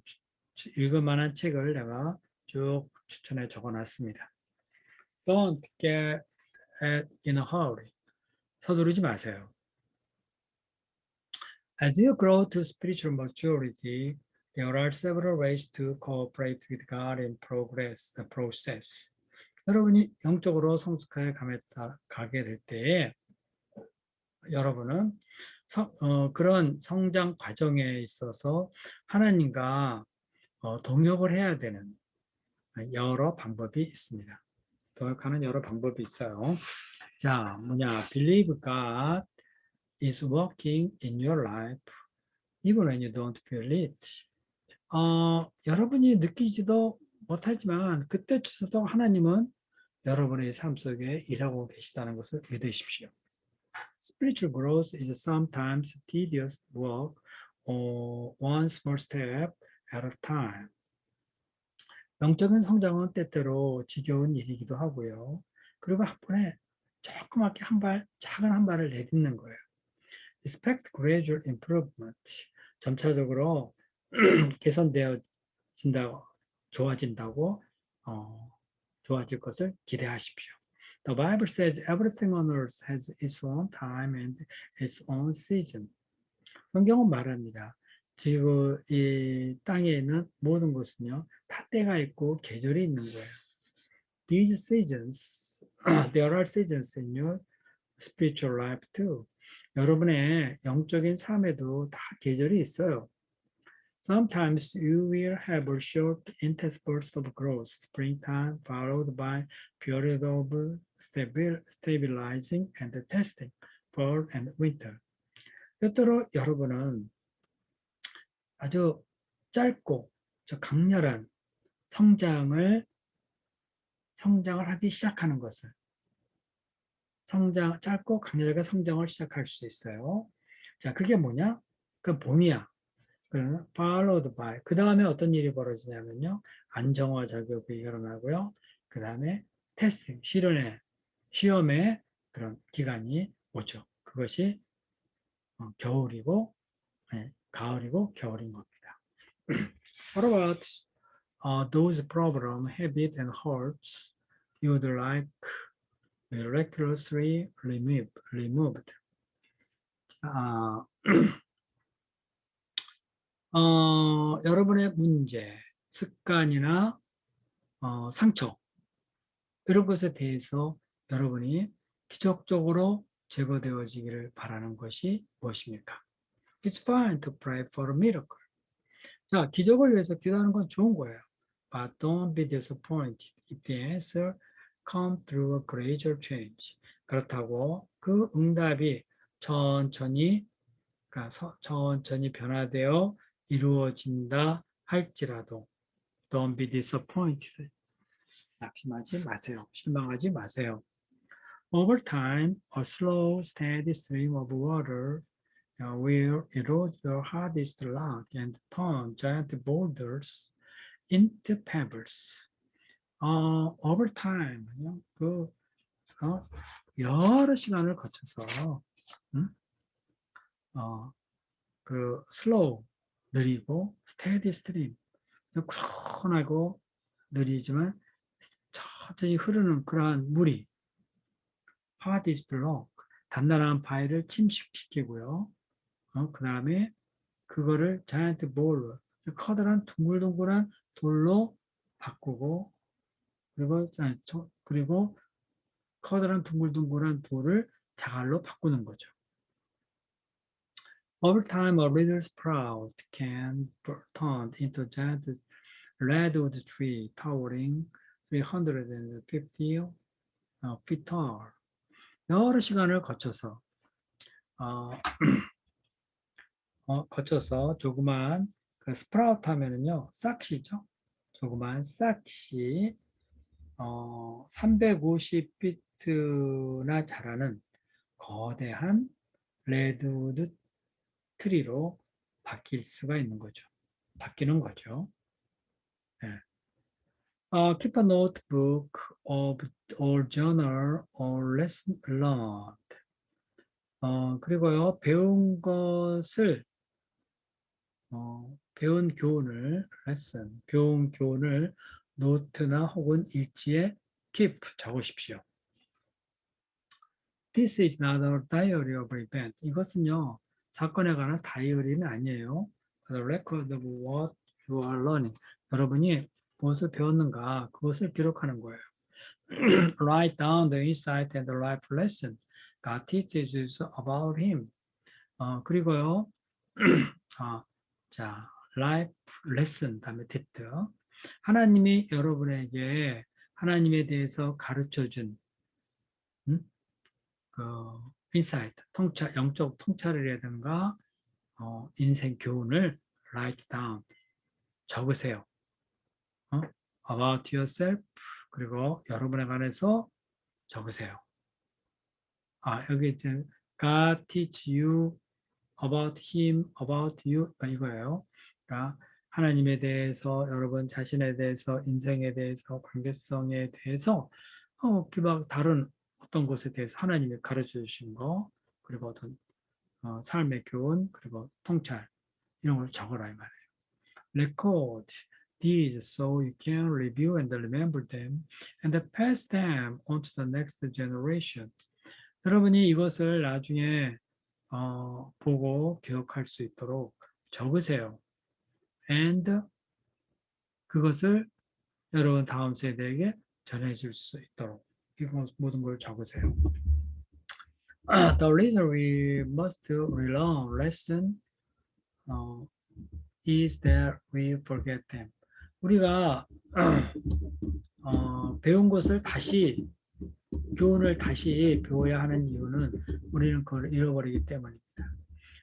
읽을 만한 책을 내가 쭉 추천해 적어놨습니다. Don't get in a hurry. 서두르지 마세요. As you grow to spiritual maturity, there are several ways to cooperate with God and progress the process. 여러분이 영적으로 성숙하게 가게 될 때에 여러분은 그런 성장 과정에 있어서 하나님과 동역을 해야 되는 여러 방법이 있습니다. 동역하는 여러 방법이 있어요. 자, Believe God is working in your life even when you don't feel it. 여러분이 느끼지도 못하지만 그때조차도 하나님은 여러분의 삶 속에 일하고 계시다는 것을 믿으십시오. Spiritual growth is sometimes tedious work or one small step at a time. 영적인 성장은 때때로 지겨운 일이기도 하고요. 그리고 한 번에 조그맣게 작은 한 발을 내딛는 거예요. Expect gradual improvement. 점차적으로 개선되어진다고, 좋아진다고, 좋아질 것을 기대하십시오. The Bible says everything on earth has its own time and its own season. 성경은 말합니다. 지금 이 땅에 있는 모든 것은요, 다 때가 있고 계절이 있는 거예요. These seasons, there are seasons in your spiritual life too. 여러분의 영적인 삶에도 다 계절이 있어요. Sometimes you will have a short, intense burst of growth, springtime, followed by period of stabilizing and testing, fall and winter. 때때로 여러분은 아주 짧고 강렬한 성장을 하기 시작하는 것을 짧고 강렬하게 성장을 시작할 수 있어요. 자, 그게 뭐냐? 그 봄이야. 그러면 followed by 그 다음에 어떤 일이 벌어지냐면요, 안정화 작용이 일어나고요. 그 다음에 테스팅 시험의 그런 기간이 오죠. 그것이 겨울이고 가을이고 겨울인 겁니다. What about those problems, habits, and hurts you'd like miraculously removed? 여러분의 문제, 습관이나 상처 이런 것에 대해서 여러분이 기적적으로 제거되어지기를 바라는 것이 무엇입니까? It's fine to pray for a miracle. 자, 기적을 위해서 기도하는 건 좋은 거예요. But don't be disappointed if the answer comes through a gradual change. 그렇다고 그 응답이 천천히 변화되어 이루어진다 할지라도 don't be disappointed. 낙심하지 마세요. 실망하지 마세요. Over time, a slow, steady stream of water will erode the hardest rock and turn giant boulders into pebbles. Over time, 여러 시간을 거쳐서 slow, 느리고 steady stream, 꾸준하고 느리지만 천천히 흐르는 그러한 물이 hardest rock, 단단한 바위를 침식시키고요. 그 다음에 그거를 giant ball, 커다란 둥글둥글한 돌로 바꾸고, 그리고 커다란 둥글둥글한 돌을 자갈로 바꾸는 거죠. Over time, a little sprout can turn into giant redwood tree towering 350 feet tall. 여러 시간을 거쳐서 조그만 그 스프라우트 하면은요 싹시죠. 조그만 싹시 350피트나 자라는 거대한 레드우드 트리로 바뀌는 거죠. 네. Keep a notebook of or journal or lesson learned. 그리고요, 배운 교훈을, 배운 교훈을 노트나 혹은 일지에 keep 적으십시오. This is not a diary of event. 이것은요, 사건에 관한 다이어리는 아니에요. The record of what you are learning. 여러분이 무엇을 배웠는가, 그것을 기록하는 거예요. Write down the insight and the life lesson God teaches about him. 그리고요, 자, life lesson, 다음에 that. 하나님이 여러분에게 하나님에 대해서 가르쳐준 그 인사이트, 영적 통찰이라든가 인생 교훈을 write down, 적으세요. About yourself, 그리고 여러분에 관해서 적으세요. 여기 이제 God teach you about him, about you 이거예요. 그러니까 하나님에 대해서, 여러분 자신에 대해서, 인생에 대해서, 관계성에 대해서 다른 어떤 것에 대해서 하나님이 가르쳐 주신 거, 그리고 어떤 삶의 교훈, 그리고 통찰 이런 걸 적어라 이 말이에요. Record these so you can review and remember them and pass them on to the next generation. 여러분이 이것을 나중에 보고 기억할 수 있도록 적으세요. And 그것을 여러분 다음 세대에게 전해줄 수 있도록 이거 모든 걸 적으세요. The reason we must relearn lesson is that we forget them. 우리가 배운 것을 교훈을 다시 배워야 하는 이유는 우리는 그걸 잃어버리기 때문입니다.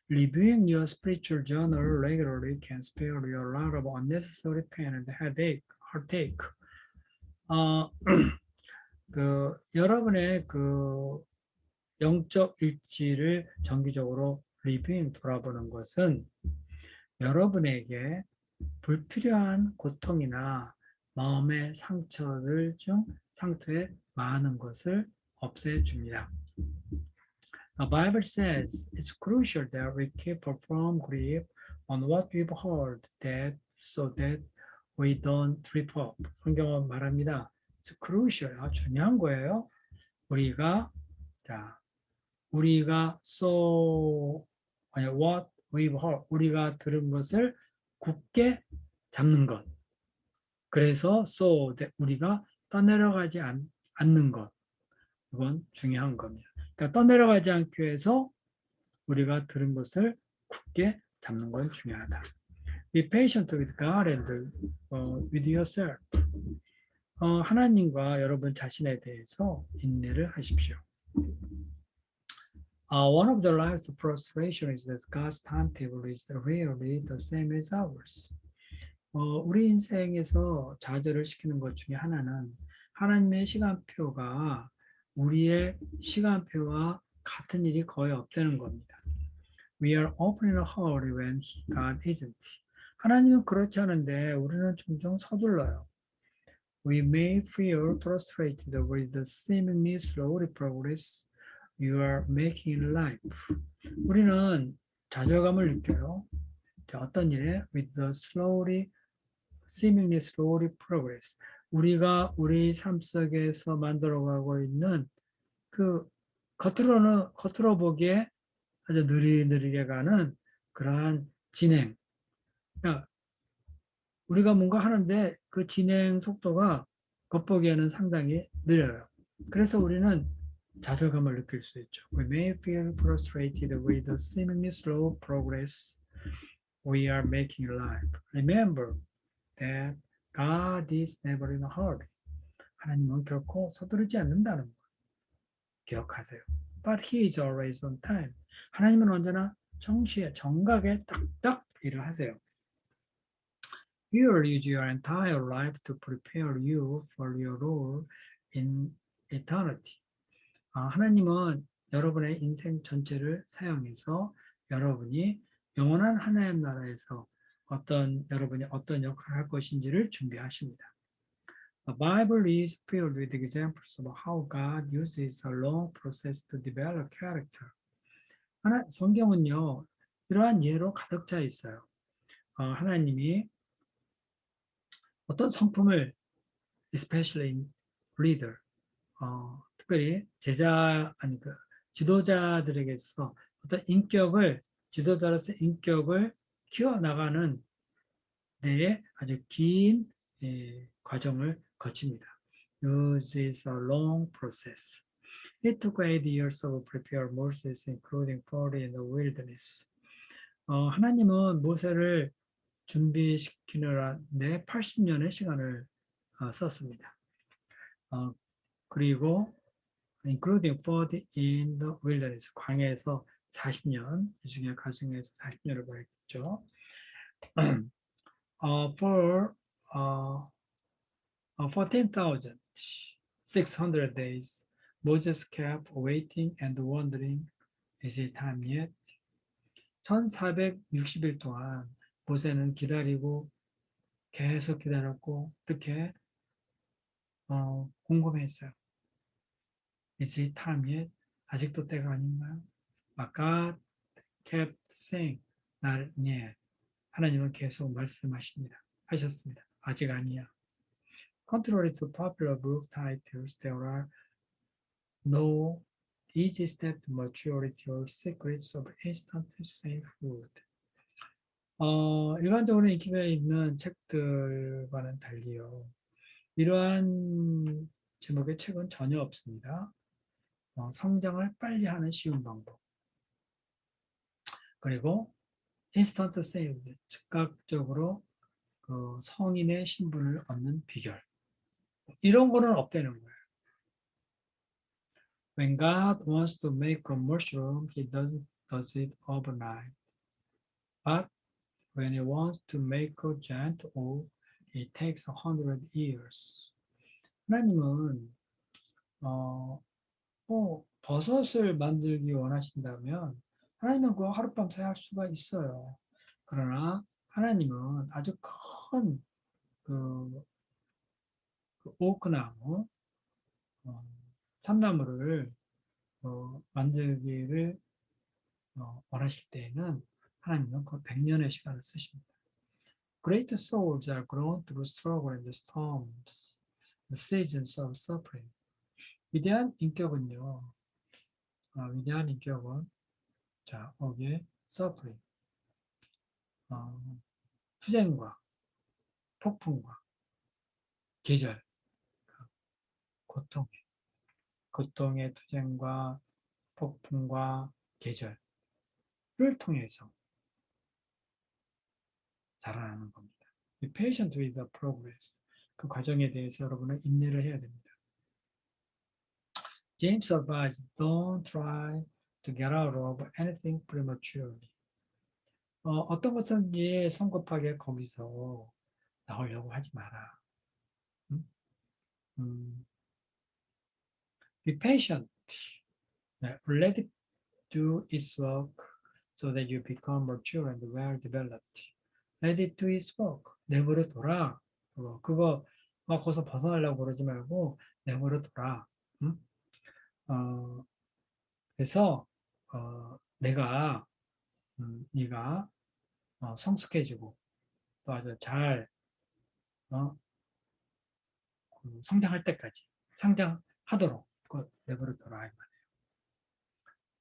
Reviewing your spiritual journal regularly can spare you a lot of unnecessary pain and heartache. 여러분의 그 영적 일지를 정기적으로 리뷰잉 돌아보는 것은 여러분에게 불필요한 고통이나 마음의 상처에 많은 것을 없애줍니다. The Bible says it's crucial that we keep from grief on what we've heard so that we don't trip up. 성경은 말합니다. It's crucial. 중요한 거예요. 우리가 what we've heard, 우리가 들은 것을 굳게 잡는 것. 그래서 so that 우리가 떠내려가지 않는 것. 이건 중요한 겁니다. 그러니까 떠내려가지 않기 위해서 우리가 들은 것을 굳게 잡는 건 중요하다. Be patient with God and with yourself. 하나님과 여러분 자신에 대해서 인내를 하십시오. One of the life's frustration is that God's timetable is rarely the same as ours. 우리 인생에서 좌절을 시키는 것 중에 하나는 하나님의 시간표가 우리의 시간표와 같은 일이 거의 없다는 겁니다. We are often in a hurry when God isn't. 하나님은 그렇지 않은데 우리는 종종 서둘러요. We may feel frustrated with the seemingly slow progress you are making in life. 우리는 좌절감을 느껴요. 어떤 일에? With the seemingly slowly progress. 우리가 우리 삶 속에서 만들어가고 있는 그 겉으로 보기에 아주 느리느리게 가는 그러한 진행. 그러니까 우리가 뭔가 하는데 그 진행 속도가 겉보기에는 상당히 느려요. 그래서 우리는 좌절감을 느낄 수 있죠. We may feel frustrated with the seemingly slow progress we are making in life. Remember that God is never in a hurry. 하나님은 결코 서두르지 않는다는 거 기억하세요. But He is always on time. 하나님은 언제나 정시에 정각에 딱딱 일을 하세요. He will use your entire life to prepare you for your role in eternity. 하나님은 여러분의 인생 전체를 사용해서 여러분이 영원한 하나님 나라에서 여러분이 어떤 역할을 할 것인지를 준비하십니다. The Bible is filled with examples of how God uses a long process to develop character. 성경은요, 이러한 예로 가득 차 있어요. 하나님이 어떤 성품을 especially in leader, 특별히 지도자들에게서 어떤 지도자로서 인격을 키워나가는 데에 아주 긴 과정을 거칩니다. This is a long process. It took 8 years to prepare Moses, including 40 in the wilderness. 하나님은 모세를 준비시키느라 80년의 시간을 썼습니다. 그리고 including 40 in the wilderness, 광야에서 40년, 이 중에 가정에서 40년을 보냈죠. For 14,600 days, Moses kept waiting and wondering, is it time yet? 1460일 동안 모세는 기다리고 계속 기다렸고 이렇게 궁금했어요. Is it time yet? 아직도 때가 아닌가요? But God kept saying, not yet. 하나님은 계속 하셨습니다. 아직 아니야. Contrary to popular book titles, there are no easy step to maturity or secrets of instant safe food. 일반적으로 인기가 있는 책들과는 달리요. 이러한 제목의 책은 전혀 없습니다. 성장을 빨리 하는 쉬운 방법. 그리고 인스턴트 세이브, 즉각적으로 그 성인의 신분을 얻는 비결. 이런 거는 없다는 거예요. When God wants to make a mushroom, He does it overnight. But when He wants to make a giant oak, it takes 100 years. 하나님은 버섯을 만들기 원하신다면 하나님은 그거 하룻밤 사이 할 수가 있어요. 그러나 하나님은 아주 큰 그 오크나무, 참나무를 만들기를 원하실 때에는 하나님은 그 100년의 시간을 쓰십니다. Great souls are grown through struggle and the storms, the seasons of suffering. 위대한 인격은 자, 거기에 suffering, 투쟁과 폭풍과 계절, 고통의 투쟁과 폭풍과 계절을 통해서 자라나는 겁니다. Be patient with the progress. 그 과정에 대해서 여러분은 인내를 해야 됩니다. James advised, don't try to get out of anything prematurely. 어떤 것든지 성급하게 거기서 나오려고 하지 마라. Be patient. Let it do its work so that you become mature and well developed. Let it do its work. 내버려둬라. 그거 막 거기서 벗어나려고 그러지 말고 내버려둬라. 그래서 네가 성숙해지고 또 아주 잘 성장할 때까지 성장하도록 내버려둬라.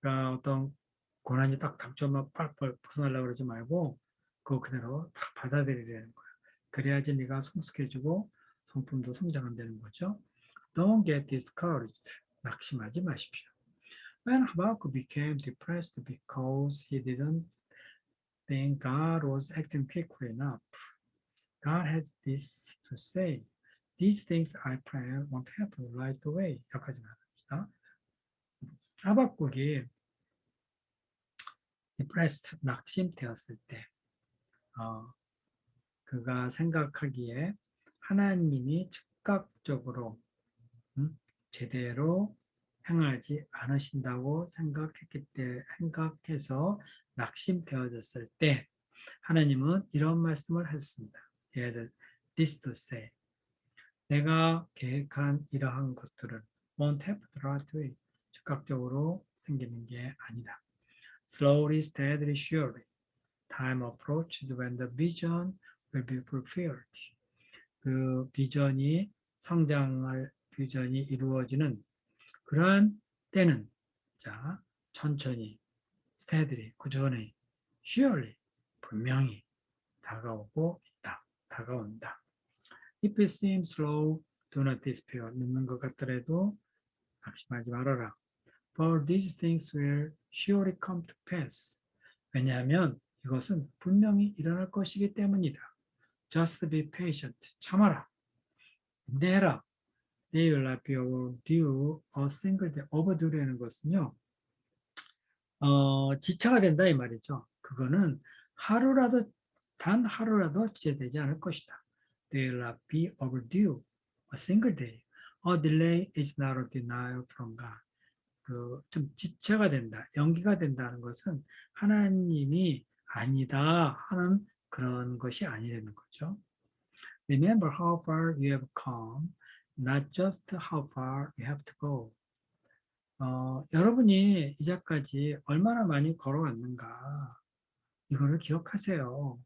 그러니까 어떤 고난이 딱 닥쳐오면 빨빨 벗어나려고 그러지 말고 그거 그대로 다 받아들이려는 거야. 그래야지 네가 성숙해지고 성품도 성장한다는 거죠. Don't get discouraged. 낙심하지 마십시오. When Habakkuk became depressed because he didn't think God was acting quickly enough, God has this to say. These things I pray won't happen right away. 여기까지 나갑니다. 하박국이 depressed, 낙심되었을 때, 어, 그가 생각하기에 하나님이 즉각적으로 제대로 행하지 않으신다고 생각해서 낙심되어졌을 때 하나님은 이런 말씀을 하셨습니다. 얘들 this to say 내가 계획한 이러한 것들은 won't happen right away 즉각적으로 생기는 게 아니다. Slowly, steadily, surely time approaches when the vision will be fulfilled. 그 비전이 이루어지는 그러한 때는 자 천천히 steadily 꾸준히 surely 분명히 다가오고 있다. 다가온다. If it seems slow, do not despair. 늦는 것 같더라도 낙심하지 말아라. For these things will surely come to pass. 왜냐하면 이것은 분명히 일어날 것이기 때문이다. Just be patient. 참아라. 인내해라. They will not be overdue a single day. overdue라는 것은요. 지체가 된다 이 말이죠. 그거는 단 하루라도 지체되지 않을 것이다. They will not be overdue a single day. A delay is not a denial from God. 좀 지체가 된다, 연기가 된다는 것은 하나님이 아니다 하는 그런 것이 아니라는 거죠. Remember how far you have come, not just how far you have to go. 여러분이 이제까지 얼마나 많이 걸어왔는가 이거를 기억하세요.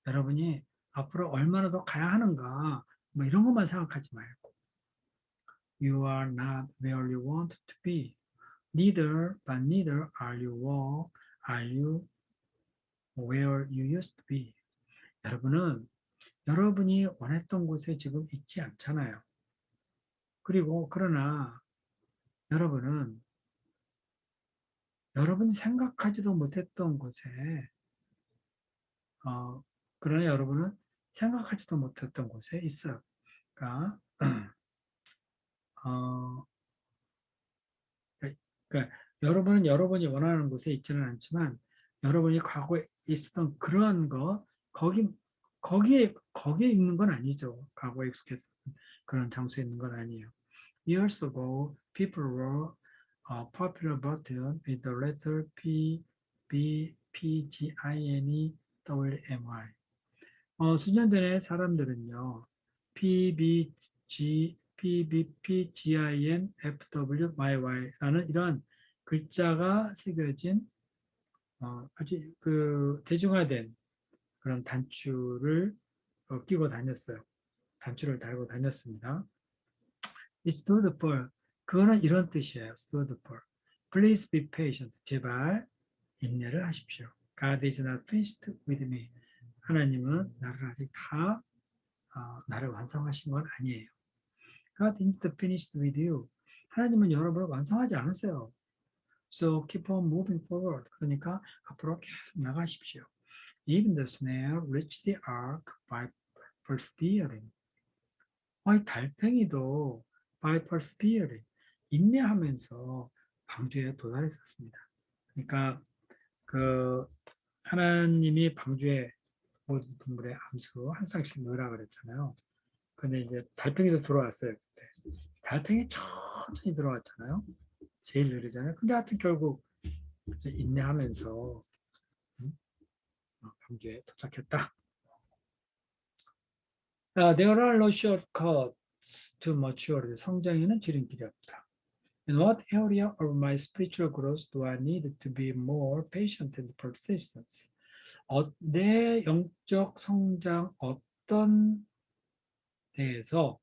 여러분이 앞으로 얼마나 더 가야 하는가 뭐 이런 것만 생각하지 말고 You are not where you want to be. Neither are you where you used to be. 여러분은 여러분이 원했던 곳에 지금 있지 않잖아요. 그러나 여러분은 여러분이 생각하지도 못했던 곳에 그러나 여러분은 생각하지도 못했던 곳에 있어요. 그러니까, 어, 그러니까 여러분은 여러분이 원하는 곳에 있지는 않지만 여러분이 과거에 있었던 그런 거 거기에 있는 건 아니죠. 과거에 익숙했던 그런 장소에 있는 건 아니에요. Years ago, people wrote a popular button with the letter P, B, P, G, I, N, E, W, M, Y. 수년 전에 사람들은요, P, B, G, P, B, P, G, I, N, F, W, Y, Y라는 이런 글자가 새겨진 아주 대중화된 그런 단추를 끼고 다녔어요. 단추를 달고 다녔습니다. It stood for 그거는 이런 뜻이에요. stood for Please be patient. 제발 인내를 하십시오. God is not finished with me. 하나님은 나를 아직 다 나를 완성하신 건 아니에요. God isn't finished with you. 하나님은 여러분을 완성하지 않으세요. So keep on moving forward. 그러니까 앞으로 계속 나가십시오. Even the snail reached the ark by persevering. 이 달팽이도 by persevering, 인내하면서 방주에 도달했었습니다. 그러니까 그 하나님이 방주에 모든 동물의 암수 한 쌍씩 넣으라 그랬잖아요. 근데 이제 달팽이도 들어왔어요. 그때. 달팽이 천천히 들어왔잖아요. 제일 느리잖아요. 근데 하여튼 결국 인내하면서 방주에 도착했다. There are no shortcuts to maturity. 성장에는 지름길이 없다. In what area of my spiritual growth do I need to be more patient and persistent? 내 영적 성장 어떤 데에서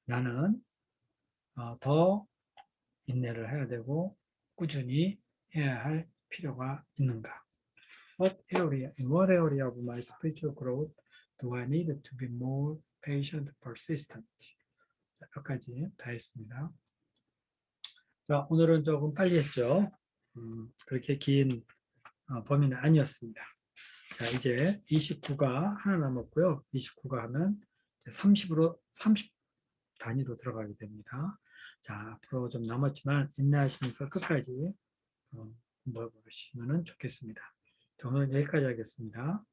나는 더 인내를 해야 되고 꾸준히 해야 할 필요가 있는가? In what area of my spiritual growth do I need to be more patient, persistent? 여기까지 다 했습니다. 자, 오늘은 조금 빨리 했죠. 그렇게 긴 범위는 아니었습니다. 자, 이제 29가 하나 남았고요. 29가 하면 30으로 30 단위로 들어가게 됩니다. 자, 앞으로 좀 남았지만 인내하시면서 끝까지 공부해 보시면 좋겠습니다. 자, 오늘 여기까지 하겠습니다.